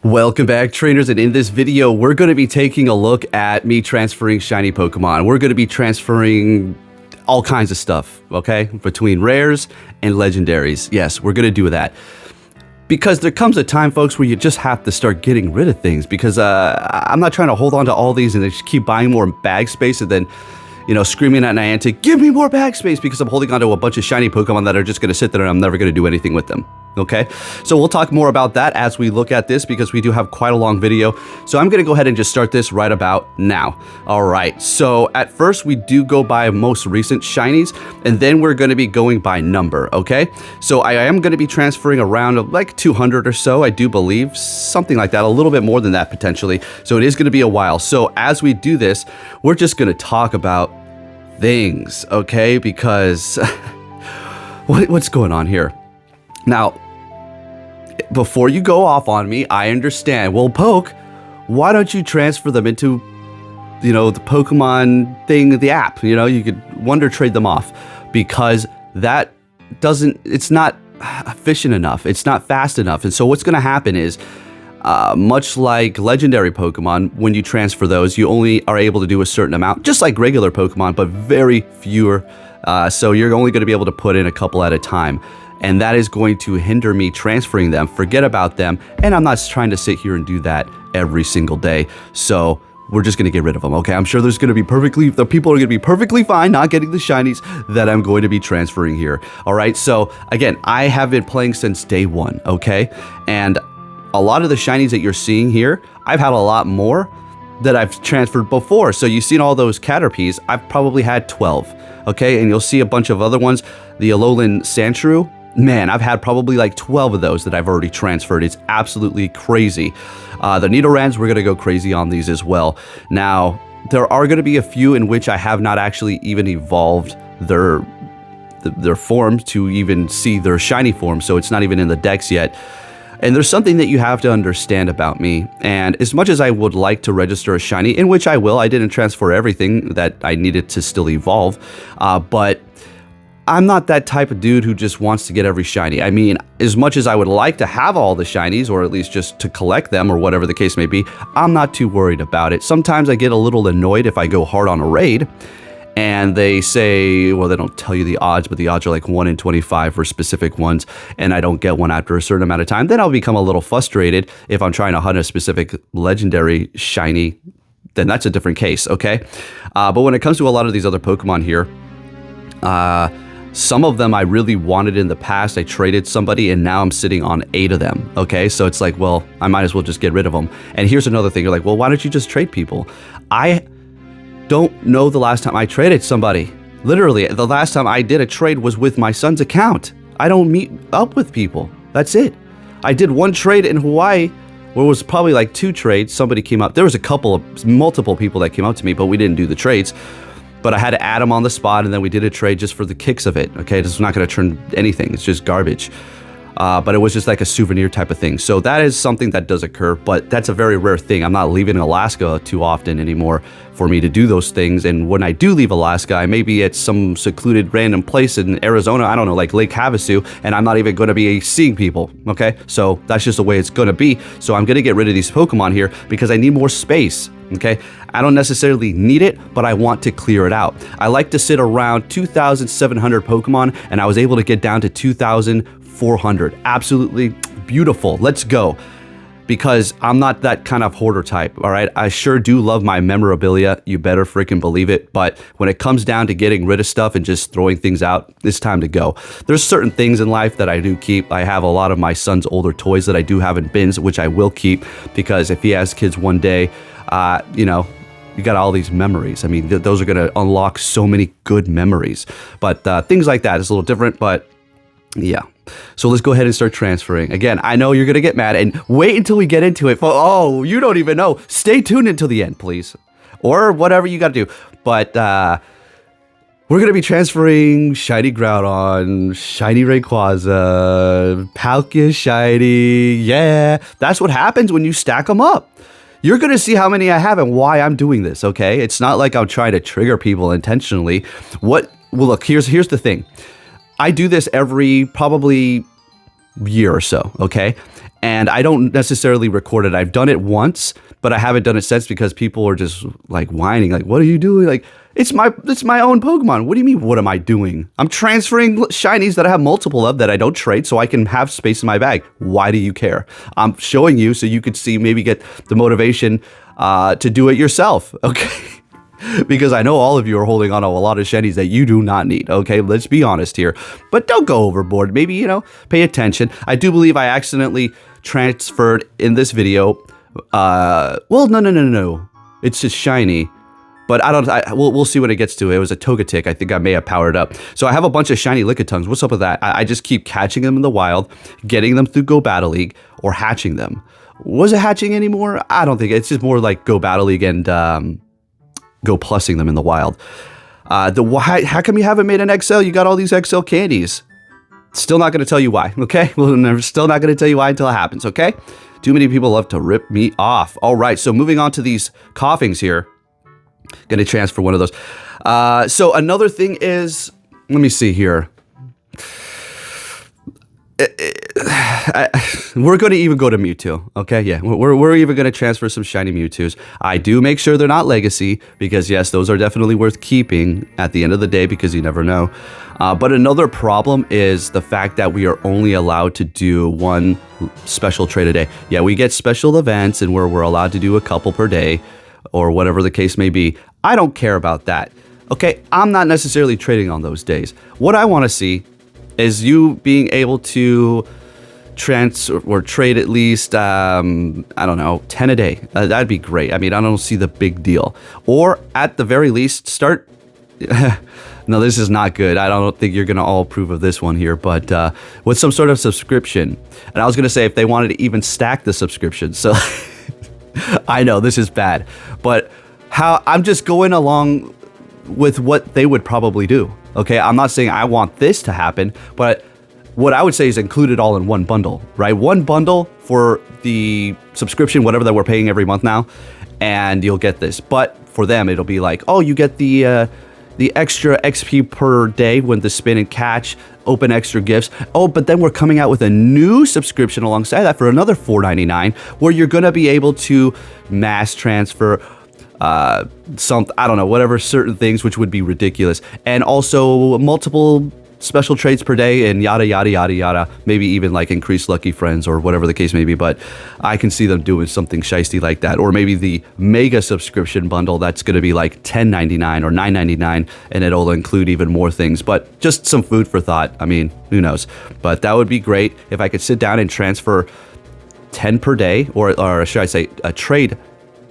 Welcome back, trainers, and in this video we're going to be taking a look at me transferring shiny Pokemon. We're going to be transferring all kinds of stuff, okay, between rares and legendaries. Yes, we're going to do that. Because there comes a time, folks, where you just have to start getting rid of things, because I'm not trying to hold on to all these and just keep buying more bag space and then, you know, screaming at Niantic, give me more bag space, because I'm holding on to a bunch of shiny Pokemon that are just going to sit there and I'm never going to do anything with them. Okay, so we'll talk more about that as we look at this, because we do have quite a long video. So I'm going to go ahead and just start this right about now. All right, so at first we do go by most recent shinies, and then we're going to be going by number. Okay, so I am going to be transferring around like 200 or so, I do believe, something like that, a little bit more than that potentially. So it is going to be a while. So as we do this, we're just going to talk about things, okay? Because what's going on here now? Before you go off on me, I understand. Well, Poke, why don't you transfer them into, you know, the Pokemon thing, the app? You know, you could Wonder Trade them off, because that doesn't, it's not efficient enough. It's not fast enough. And so what's going to happen is, much like legendary Pokemon, when you transfer those, you only are able to do a certain amount, just like regular Pokemon, but very fewer. So you're only going to be able to put in a couple at a time. And that is going to hinder me transferring them. Forget about them. And I'm not trying to sit here and do that every single day. So we're just going to get rid of them. Okay, I'm sure there's going to be the people are going to be perfectly fine not getting the shinies that I'm going to be transferring here. All right, so again, I have been playing since day one. Okay, and a lot of the shinies that you're seeing here, I've had a lot more that I've transferred before. So you've seen all those Caterpies, I've probably had 12. Okay, and you'll see a bunch of other ones. The Alolan Sandshrew, man, I've had probably like 12 of those that I've already transferred. It's absolutely crazy. The Nidorans, we're going to go crazy on these as well. Now, there are going to be a few in which I have not actually even evolved their form to even see their shiny form, so it's not even in the decks yet. And there's something that you have to understand about me. And as much as I would like to register a shiny, in which I will, I didn't transfer everything that I needed to still evolve, but I'm not that type of dude who just wants to get every shiny. I mean, as much as I would like to have all the shinies, or at least just to collect them, or whatever the case may be, I'm not too worried about it. Sometimes I get a little annoyed if I go hard on a raid, and they say, well, they don't tell you the odds, but the odds are like 1 in 25 for specific ones, and I don't get one after a certain amount of time. Then I'll become a little frustrated. If I'm trying to hunt a specific legendary shiny, then that's a different case, okay? But when it comes to a lot of these other Pokemon here, some of them I really wanted in the past. I traded somebody, and now I'm sitting on 8 of them, okay? So it's like, well, I might as well just get rid of them. And here's another thing. You're like, well, why don't you just trade people? I don't know the last time I traded somebody. Literally, the last time I did a trade was with my son's account. I don't meet up with people. That's it. I did one trade in Hawaii, where it was probably like 2 trades. Somebody came up. There was multiple people that came up to me, but we didn't do the trades. But I had to add them on the spot, and then we did a trade just for the kicks of it. Okay, it's not going to turn anything. It's just garbage. But it was just like a souvenir type of thing. So that is something that does occur, but that's a very rare thing. I'm not leaving Alaska too often anymore for me to do those things. And when I do leave Alaska, I may be at some secluded random place in Arizona, I don't know, like Lake Havasu, and I'm not even going to be seeing people. Okay, so that's just the way it's going to be. So I'm going to get rid of these Pokemon here because I need more space. Okay, I don't necessarily need it, but I want to clear it out. I like to sit around 2,700 Pokemon, and I was able to get down to 2,400. Absolutely beautiful. Let's go. Because I'm not that kind of hoarder type, all right? I sure do love my memorabilia. You better freaking believe it. But when it comes down to getting rid of stuff and just throwing things out, it's time to go. There's certain things in life that I do keep. I have a lot of my son's older toys that I do have in bins, which I will keep, because if he has kids one day, you know, you got all these memories. I mean, those are going to unlock so many good memories. But things like that is a little different, but yeah. So let's go ahead and start transferring. Again, I know you're going to get mad, and wait until we get into it. Oh, you don't even know. Stay tuned until the end, please. Or whatever you got to do. But we're going to be transferring Shiny Groudon, Shiny Rayquaza, Palkia Shiny. Yeah, that's what happens when you stack them up. You're going to see how many I have and why I'm doing this, okay? It's not like I'm trying to trigger people intentionally. Well, look, here's the thing. I do this every probably year or so, okay? And I don't necessarily record it. I've done it once, but I haven't done it since because people are just like whining, like, what are you doing? Like, it's my own Pokemon. What do you mean, what am I doing? I'm transferring shinies that I have multiple of that I don't trade so I can have space in my bag. Why do you care? I'm showing you so you could see, maybe get the motivation to do it yourself, okay? Because I know all of you are holding on to a lot of shinies that you do not need, okay? Let's be honest here. But don't go overboard. Maybe, you know, pay attention. I do believe I accidentally transferred in this video. Well, no. It's just shiny. But we'll see when it gets to it. It was a Togetic. I think I may have powered up. So I have a bunch of shiny Lickitungs. What's up with that? I just keep catching them in the wild, getting them through Go Battle League, or hatching them. Was it hatching anymore? I don't think. It's just more like Go Battle League and Go Plussing them in the wild. How come you haven't made an XL? You got all these XL candies. Still not going to tell you why, okay? Well, still not going to tell you why until it happens, okay? Too many people love to rip me off. All right, so moving on to these coughings here. Going to transfer one of those. So another thing is, let me see here. We're going to even go to Mewtwo, okay? Yeah, we're even going to transfer some shiny Mewtwo's. I do make sure they're not legacy because, yes, those are definitely worth keeping at the end of the day because you never know. But another problem is the fact that we are only allowed to do one special trade a day. Yeah, we get special events and we're allowed to do a couple per day or whatever the case may be. I don't care about that, okay? I'm not necessarily trading on those days. What I want to see is you being able to or trade at least, I don't know, 10 a day. That'd be great. I mean, I don't see the big deal. Or at the very least, start... No, this is not good. I don't think you're going to all approve of this one here, but with some sort of subscription. And I was going to say if they wanted to even stack the subscription. So I know this is bad, but I'm just going along with what they would probably do. Okay, I'm not saying I want this to happen, but what I would say is include it all in one bundle, right? One bundle for the subscription, whatever that we're paying every month now, and you'll get this. But for them, it'll be like, oh, you get the extra XP per day when the spin and catch, open extra gifts. Oh, but then we're coming out with a new subscription alongside that for another $4.99, where you're gonna be able to mass transfer I don't know, whatever certain things, which would be ridiculous, and also multiple special trades per day and yada yada yada yada, maybe even like increased lucky friends or whatever the case may be. But I can see them doing something shiesty like that, or maybe the mega subscription bundle that's going to be like $10.99 or $9.99 and it'll include even more things. But just some food for thought. I mean, who knows, but that would be great if I could sit down and transfer 10 per day, or should I say trade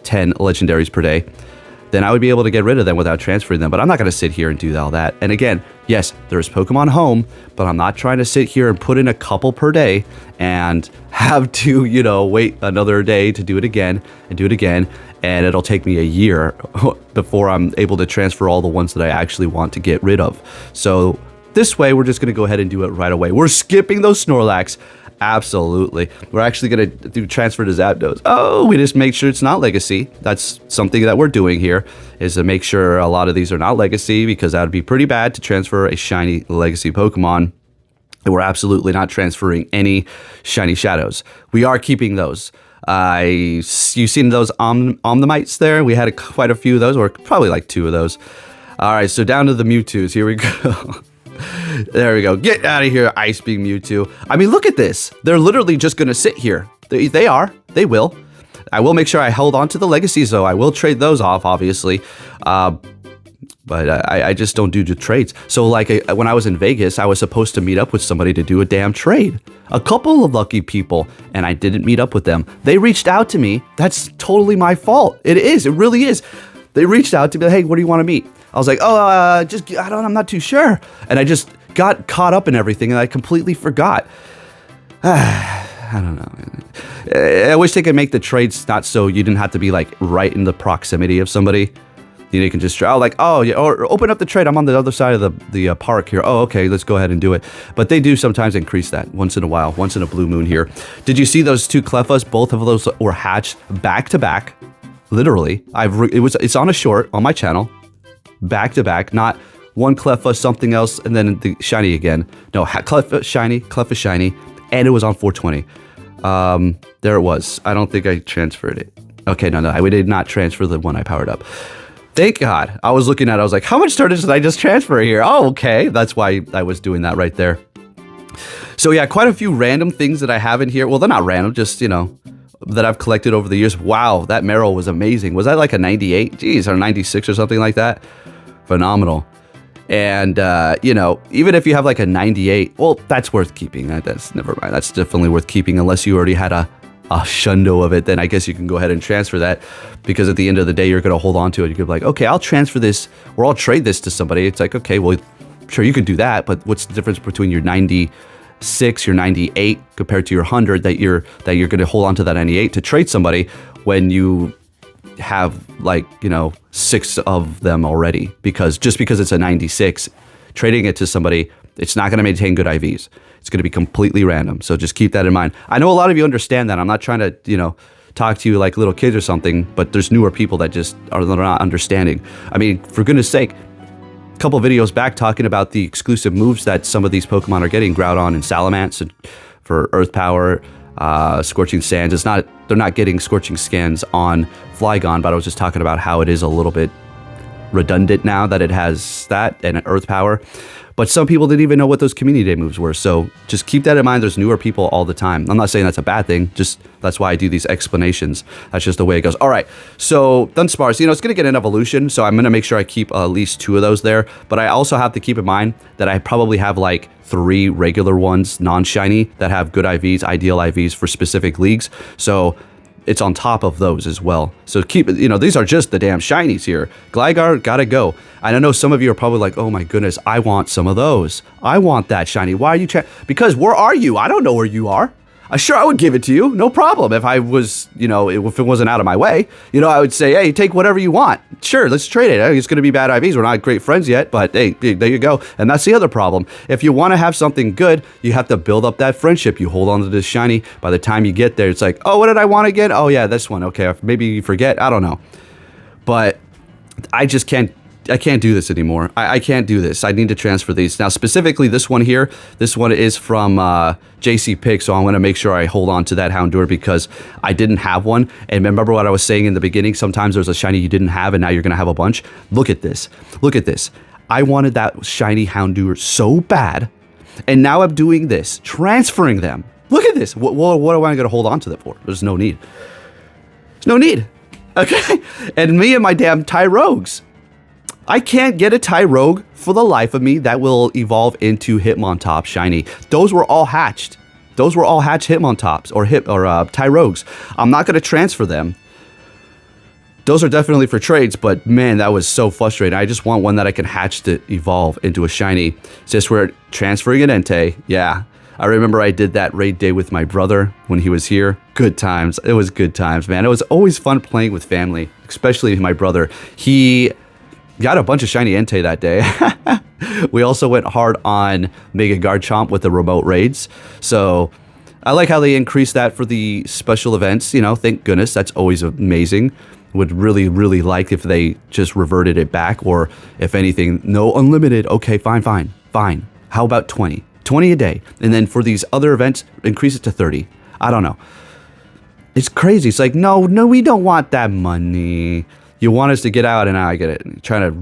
10 legendaries per day. Then I would be able to get rid of them without transferring them. But I'm not going to sit here and do all that. And again, yes, there's Pokemon Home, but I'm not trying to sit here and put in a couple per day and have to, you know, wait another day to do it again and do it again. And it'll take me a year before I'm able to transfer all the ones that I actually want to get rid of. So this way, we're just going to go ahead and do it right away. We're skipping those Snorlax. Absolutely. We're actually going to do transfer to Zapdos. Oh, we just make sure it's not legacy. That's something that we're doing here, is to make sure a lot of these are not legacy, because that would be pretty bad to transfer a shiny legacy Pokemon. And we're absolutely not transferring any shiny Shadows. We are keeping those. You've seen those Omnimites there? We had quite a few of those, or probably like 2 of those. All right, so down to the Mewtwo's. Here we go. There we go. Get out of here, Ice Beam Mewtwo. I mean, look at this. They're literally just going to sit here. They are. They will. I will make sure I hold on to the legacies, though. I will trade those off, obviously. But I just don't do the trades. So, like, when I was in Vegas, I was supposed to meet up with somebody to do a damn trade. A couple of lucky people, and I didn't meet up with them. They reached out to me. That's totally my fault. It is. It really is. They reached out to me, hey, what do you want to meet? I was like, I'm not too sure. And I just got caught up in everything and I completely forgot. I don't know. I wish they could make the trades not so you didn't have to be like right in the proximity of somebody. You can just or open up the trade. I'm on the other side of the park here. Oh, okay, let's go ahead and do it. But they do sometimes increase that once in a while, once in a blue moon here. Did you see those 2 Clefas? Both of those were hatched back to back. Literally, it's on a short on my channel. Back to back, not one Cleffa, something else, and then the shiny again. No, Cleffa shiny, and it was on 420. There it was. I don't think I transferred it. Okay, no, we did not transfer the one I powered up. Thank God. I was looking at it, I was like, how much Stardust did I just transfer here? Oh, okay. That's why I was doing that right there. So yeah, quite a few random things that I have in here. Well, they're not random, just, you know, that I've collected over the years. Wow, that Meryl was amazing. Was that like a 98? Geez, or 96 or something like that? Phenomenal. And, you know, even if you have like a 98, well, that's worth keeping. That's never mind. That's definitely worth keeping unless you already had a shundo of it. Then I guess you can go ahead and transfer that, because at the end of the day, you're going to hold on to it. You could be like, okay, I'll transfer this or I'll trade this to somebody. It's like, okay, well, sure, you can do that. But what's the difference between your 96, your 98 compared to your 100 that you're going to hold on to that 98 to trade somebody when you have like, you know, 6 of them already? Because just because it's a 96, trading it to somebody, it's not going to maintain good IVs. It's going to be completely random. So just keep that in mind. I know a lot of you understand that. I'm not trying to, you know, talk to you like little kids or something, but there's newer people that just are not understanding. I mean, for goodness sake, a couple videos back talking about the exclusive moves that some of these Pokemon are getting, Groudon and Salamence, and for Earth Power, Scorching Sands. They're not getting Scorching Sands on Flygon, but I was just talking about how it is a little bit redundant now that it has that and Earth Power. But some people didn't even know what those community day moves were. So just keep that in mind. There's newer people all the time. I'm not saying that's a bad thing. Just that's why I do these explanations. That's just the way it goes. All right. So Dunsparce, you know, it's going to get an evolution. So I'm going to make sure I keep at least 2 of those there. But I also have to keep in mind that I probably have like 3 regular ones, non-shiny, that have good IVs, ideal IVs for specific leagues. So it's on top of those as well. So keep it, you know, these are just the damn shinies here. Gligar, gotta go. And I know some of you are probably like, oh my goodness, I want some of those. I want that shiny. Why are you because where are you? I don't know where you are. Sure, I would give it to you, no problem. If I was, you know, if it wasn't out of my way, you know, I would say, hey, take whatever you want. Sure, let's trade it. It's going to be bad IVs. We're not great friends yet, but hey, there you go. And that's the other problem. If you want to have something good, you have to build up that friendship. You hold on to this shiny. By the time you get there, it's like, oh, what did I want again? Oh yeah, this one. Okay, maybe you forget. I don't know. But I just can't. I can't do this anymore. I can't do this. I need to transfer these. Now, specifically this one here, this one is from JC Pick, so I'm going to make sure I hold on to that Houndour because I didn't have one. And remember what I was saying in the beginning? Sometimes there's a shiny you didn't have, and now you're going to have a bunch. Look at this. Look at this. I wanted that shiny Houndour so bad, and now I'm doing this, transferring them. Look at this. What am I going to hold on to that for? There's no need. There's no need. Okay? And me and my damn Tyrogues. I can't get a Tyrogue for the life of me that will evolve into Hitmontop shiny. Those were all hatched. Those were all hatched Hitmontops or Tyrogues. I'm not going to transfer them. Those are definitely for trades, but man, that was so frustrating. I just want one that I can hatch to evolve into a shiny. Since we're transferring an Entei, yeah. I remember I did that raid day with my brother when he was here. Good times. It was good times, man. It was always fun playing with family, especially my brother. He got a bunch of shiny Entei that day. We also went hard on Mega Garchomp with the remote raids. So I like how they increased that for the special events. You know, thank goodness. That's always amazing. Would really, really like if they just reverted it back, or if anything, no unlimited. Okay, fine. How about 20? 20 a day. And then for these other events, increase it to 30. I don't know. It's crazy. It's like, no, we don't want that money. You want us to get out, and now I get it.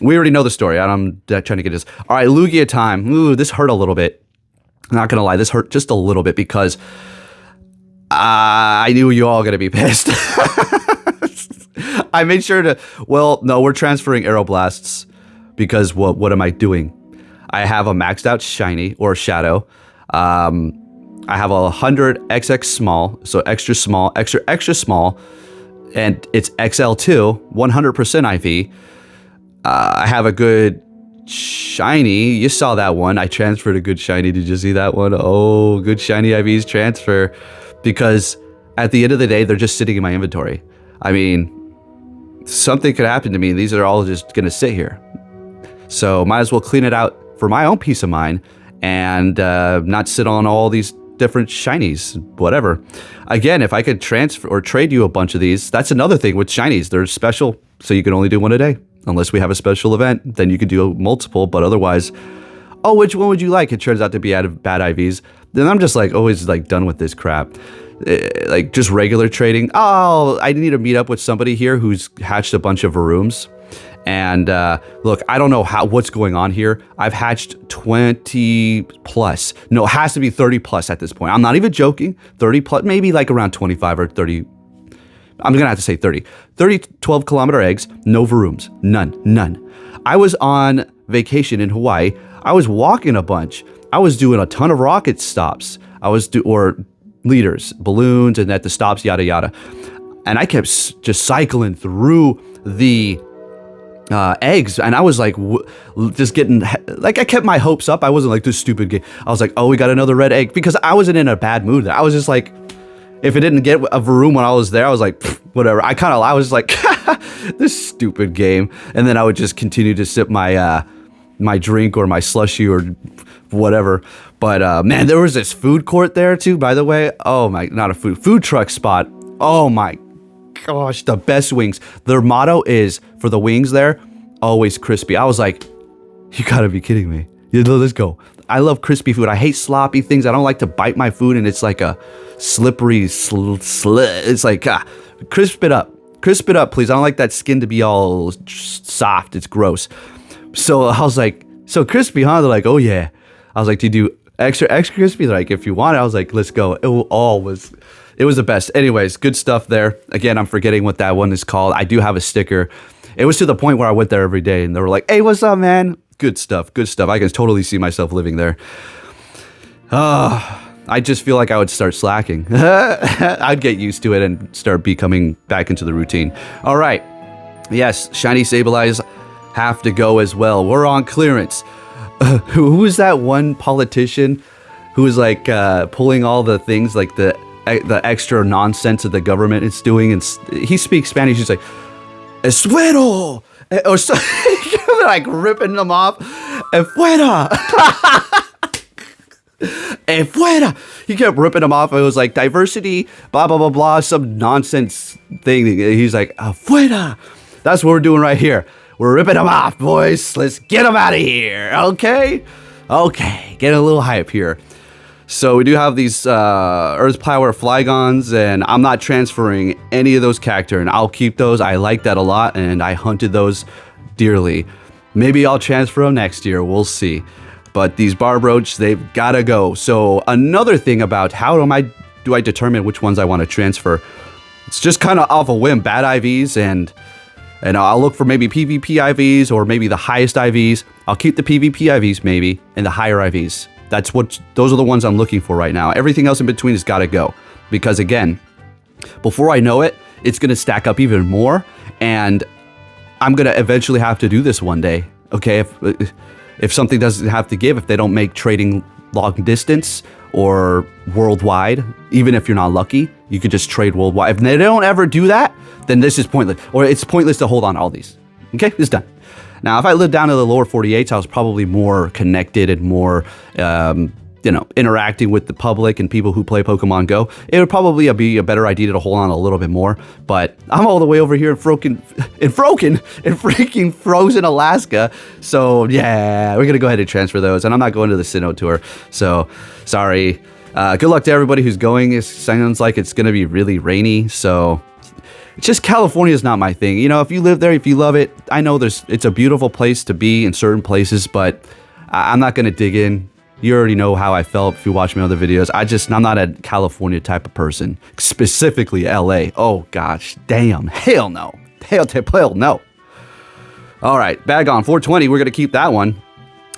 We already know the story. I'm trying to get this. All right, Lugia time. Ooh, this hurt a little bit. I'm not going to lie. This hurt just a little bit because I knew you all going to be pissed. I made sure to, well, no, we're transferring Aeroblasts because what am I doing? I have a maxed out shiny or shadow. I have a 100 XX small, so extra small. And it's XL2, 100% IV. I have a good shiny. You saw that one. I transferred a good shiny. Did you see that one? Oh, good shiny IVs transfer. Because at the end of the day, they're just sitting in my inventory. I mean, something could happen to me. These are all just going to sit here. So might as well clean it out for my own peace of mind and not sit on all these different shinies, whatever. Again, if I could transfer or trade you a bunch of these, that's another thing with shinies. They're special, so you can only do one a day. Unless we have a special event, then you can do multiple, but otherwise, oh, which one would you like? It turns out to be out of bad IVs. then I'm just like always like done with this crap. Like just regular trading. Oh, I need to meet up with somebody here who's hatched a bunch of Varooms. And look, I don't know what's going on here. I've hatched 20 plus. No, it has to be 30 plus at this point. I'm not even joking. 30 plus, maybe like around 25 or 30. I'm gonna have to say 30. 30 12-kilometer eggs, no Varooms, none. I was on vacation in Hawaii. I was walking a bunch. I was doing a ton of rocket stops. Or leaders, balloons, and at the stops, yada yada. And I kept just cycling through the eggs, and I was like, just getting like, I kept my hopes up. I wasn't like this stupid game. I was like, oh, we got another red egg, because I wasn't in a bad mood. I was just like, if it didn't get a Varoom when I was there, I was like, whatever. I was like, this stupid game, and then I would just continue to sip my my drink or my slushie or whatever. But man, there was this food court there too, by the way. Oh my, not a food truck spot. Oh my gosh, the best wings. Their motto is, for the wings there, always crispy. I was like, you gotta be kidding me. Let's go. I love crispy food. I hate sloppy things. I don't like to bite my food and it's like a slippery it's like, crisp it up, please. I don't like that skin to be all soft. It's gross. So I was like, so crispy, huh? They're like, oh yeah. I was like, do you do extra crispy? They're like, if you want it. I was like, let's go. It was the best. Anyways, good stuff there. Again, I'm forgetting what that one is called. I do have a sticker. It was to the point where I went there every day and they were like, hey, what's up, man? Good stuff. I can totally see myself living there. I just feel like I would start slacking. I'd get used to it and start becoming back into the routine. All right. Yes, Shiny Sableyes have to go as well. We're on clearance. Who was that one politician who was like pulling all the things, like the extra nonsense that the government is doing? And he speaks Spanish. He's like, "Esfuero," or so, like ripping them off. "Fuera." "Fuera." He kept ripping them off. It was like diversity, blah blah blah blah, some nonsense thing. He's like, "Fuera." That's what we're doing right here. We're ripping them off, boys. Let's get them out of here. Okay? Get a little hype here. So we do have these Earth Power Flygons, and I'm not transferring any of those character, and I'll keep those. I like that a lot, and I hunted those dearly. Maybe I'll transfer them next year. We'll see. But these Barbroach, they've got to go. So another thing about how do I determine which ones I want to transfer? It's just kind of off a whim. Bad IVs, and I'll look for maybe PvP IVs or maybe the highest IVs. I'll keep the PvP IVs maybe and the higher IVs. Those are the ones I'm looking for right now. Everything else in between has got to go, because again, before I know it, it's going to stack up even more, and I'm going to eventually have to do this one day. Okay, if something doesn't have to give, if they don't make trading long distance or worldwide, even if you're not lucky, you could just trade worldwide. If they don't ever do that, then this is pointless, or it's pointless to hold on to all these. Okay, it's done. Now, if I lived down in the lower 48s, I was probably more connected and more, interacting with the public and people who play Pokemon Go. It would probably be a better idea to hold on a little bit more. But I'm all the way over here in freaking frozen Alaska. So yeah, we're gonna go ahead and transfer those, and I'm not going to the Sinnoh tour. So sorry. Good luck to everybody who's going. It sounds like it's gonna be really rainy. So. It's just California is not my thing. You know, if you live there, if you love it, I know it's a beautiful place to be in certain places, but I'm not going to dig in. You already know how I felt if you watch my other videos. I'm not a California type of person, specifically LA. Oh gosh, damn, hell no. Hell no. All right, bag on 420. We're going to keep that one.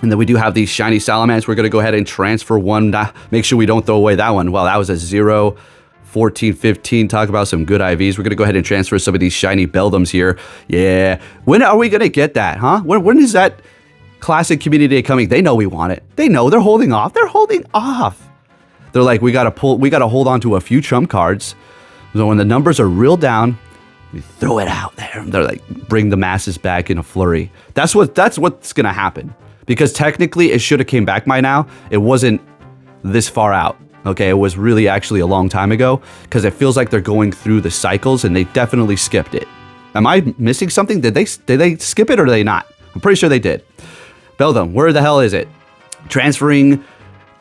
And then we do have these shiny Salamence. We're going to go ahead and transfer one. Make sure we don't throw away that one. Well, that was a 0. 14, 15, talk about some good IVs. We're going to go ahead and transfer some of these shiny Beldums here. Yeah. When are we going to get that, huh? When is that classic community day coming? They know we want it. They know. They're holding off. They're like, we got to hold on to a few trump cards. So when the numbers are real down, we throw it out there. They're like, bring the masses back in a flurry. That's what's going to happen. Because technically, it should have came back by now. It wasn't this far out. Okay, it was really actually a long time ago, because it feels like they're going through the cycles, and they definitely skipped it. Am I missing something? Did they skip it, or did they not? I'm pretty sure they did. Beldum, where the hell is it? Transferring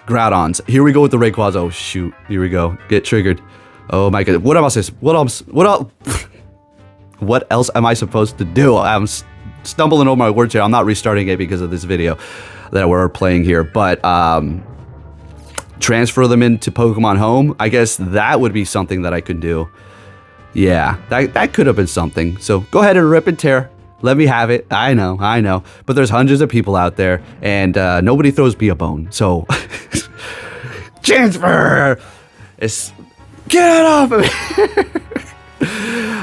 Groudons. Here we go with the Rayquaza. Oh shoot. Here we go. Get triggered. Oh my god. What else? What else? What else am I supposed to do? I'm stumbling over my words here. I'm not restarting it because of this video that we're playing here. But transfer them into Pokemon Home. I guess that would be something that I could do. Yeah, that could have been something. So go ahead and rip and tear. Let me have it. I know. But there's hundreds of people out there, and nobody throws me a bone. So transfer. Get it off of me.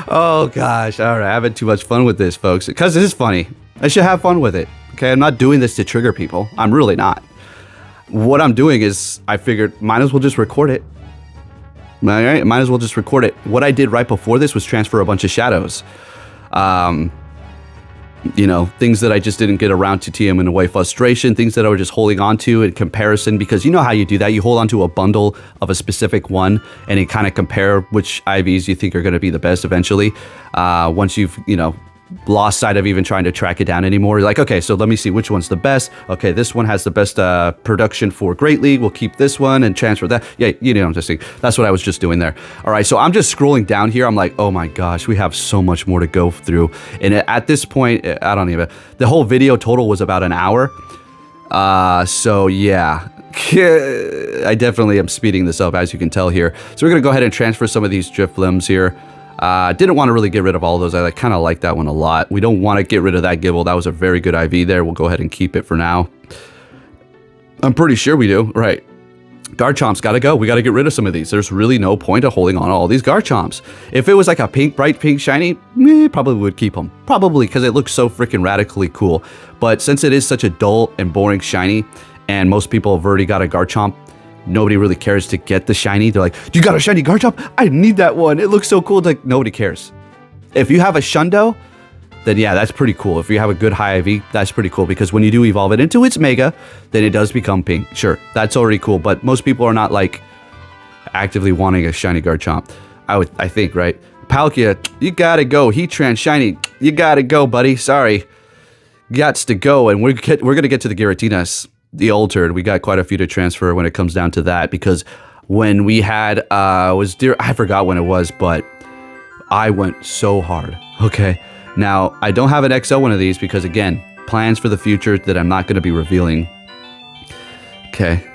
Oh gosh. All right, I'm having too much fun with this, folks, because this is funny. I should have fun with it. Okay, I'm not doing this to trigger people. I'm really not. What I'm doing is I figured might as well just record it. All right, might as well just record it. What I did right before this was transfer a bunch of shadows. You know, things that I just didn't get around to TM in a way, frustration, things that I was just holding on to in comparison, because you know how you do that. You hold on to a bundle of a specific one and you kind of compare which IVs you think are going to be the best eventually. Once you've, you know, lost sight of even trying to track it down anymore. You're like, okay, so let me see which one's the best. Okay, this one has the best production for Great League. We'll keep this one and transfer that. Yeah, you know what I'm just saying. That's what I was just doing there. All right, so I'm just scrolling down here. I'm like, oh my gosh, we have so much more to go through. And at this point, I don't even, the whole video total was about an hour. So yeah, I definitely am speeding this up, as you can tell here. So we're gonna go ahead and transfer some of these drift limbs here. Didn't want to really get rid of all those. I kind of like that one a lot. We don't want to get rid of that Gibble. That was a very good IV there. We'll go ahead and keep it for now. I'm pretty sure we do. Right. Garchomp's got to go. We got to get rid of some of these. There's really no point of holding on to all these Garchomps. If it was like a pink, bright pink shiny, probably would keep them. Probably, because it looks so freaking radically cool. But since it is such a dull and boring shiny, and most people have already got a Garchomp, nobody really cares to get the shiny. They're like, you got a shiny Garchomp? I need that one. It looks so cool. It's like, nobody cares. If you have a Shundo, then yeah, that's pretty cool. If you have a good high IV, that's pretty cool, because when you do evolve it into its Mega, then it does become pink. Sure, that's already cool, but most people are not like actively wanting a shiny Garchomp. I think, right? Palkia, you gotta go. Heatran shiny, you gotta go, buddy. Sorry. Gots to go, and we're gonna get to the Giratinas. The altered, we got quite a few to transfer when it comes down to that, because when we had I forgot when it was, but I went so hard. Okay, now I don't have an XO one of these because, again, plans for the future that I'm not going to be revealing. Okay,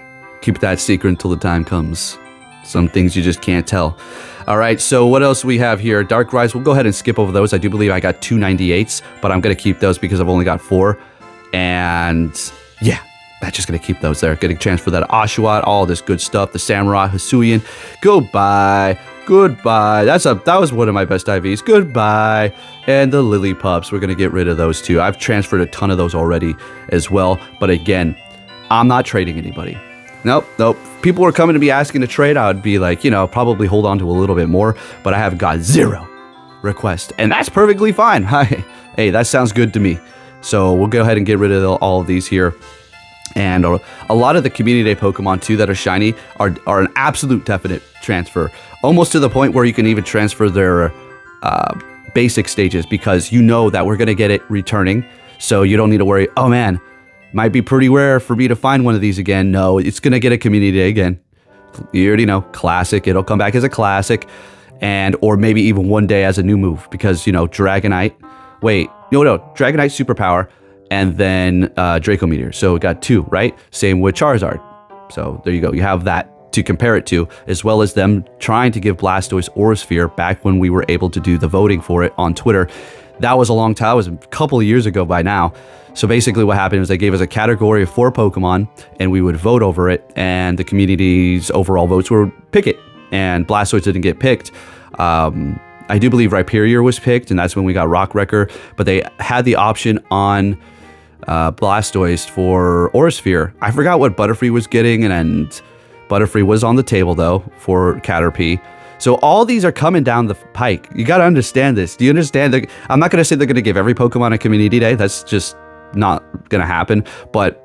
keep that secret until the time comes. Some things you just can't tell. All right, so what else we have here? Dark Rise, we'll go ahead and skip over those. I do believe I got 2 98s, but I'm going to keep those because I've only got 4. And yeah, that's just going to keep those there. Going to transfer that Oshawott, all this good stuff. The Samurai, Hisuian. Goodbye. Goodbye. That was one of my best IVs. Goodbye. And the Lily Pups. We're going to get rid of those too. I've transferred a ton of those already as well. But again, I'm not trading anybody. Nope. People were coming to me asking to trade. I would be like, you know, probably hold on to a little bit more. But I have got 0 requests. And that's perfectly fine. Hey, that sounds good to me. So we'll go ahead and get rid of all of these here. And a lot of the Community Day Pokemon, too, that are shiny are an absolute definite transfer. Almost to the point where you can even transfer their basic stages, because you know that we're going to get it returning. So you don't need to worry, oh man, might be pretty rare for me to find one of these again. No, it's going to get a Community Day again. You already know, classic. It'll come back as a classic. Or maybe even one day as a new move, because, you know, Dragonite. Wait, no, Dragonite Superpower. And then Draco Meteor. So we got 2, right? Same with Charizard. So there you go. You have that to compare it to, as well as them trying to give Blastoise Aura Sphere back when we were able to do the voting for it on Twitter. That was a long time. It was a couple of years ago by now. So basically what happened was they gave us a category of 4 Pokemon, and we would vote over it, and the community's overall votes were pick it. And Blastoise didn't get picked. I do believe Rhyperior was picked, and that's when we got Rock Wrecker. But they had the option on Blastoise for Aura Sphere. I forgot what Butterfree was getting, and Butterfree was on the table though for Caterpie. So all these are coming down the pike. You got to understand this. Do you understand that? I'm not going to say they're going to give every Pokemon a Community Day. That's just not going to happen. But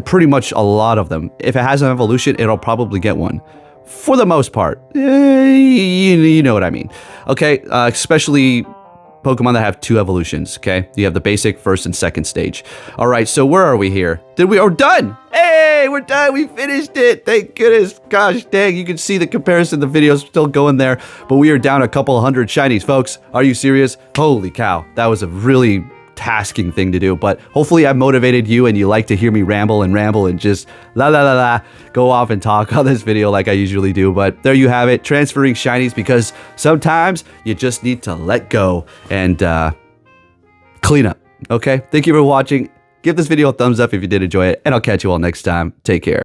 pretty much a lot of them. If it has an evolution, it'll probably get one. For the most part. You know what I mean. Okay, especially Pokemon that have 2 evolutions, okay? You have the basic first and second stage. All right, so where are we here? We're done. Hey, we're done. We finished it. Thank goodness. Gosh dang, you can see the comparison. The video's still going there, but we are down a couple hundred shinies, folks. Are you serious? Holy cow. That was a really tasking thing to do, but hopefully I motivated you and you like to hear me ramble and just go off and talk on this video like I usually do. But there you have it, transferring shinies, because sometimes you just need to let go and clean up. Okay, thank you for watching. Give this video a thumbs up if you did enjoy it, and I'll catch you all next time. Take care.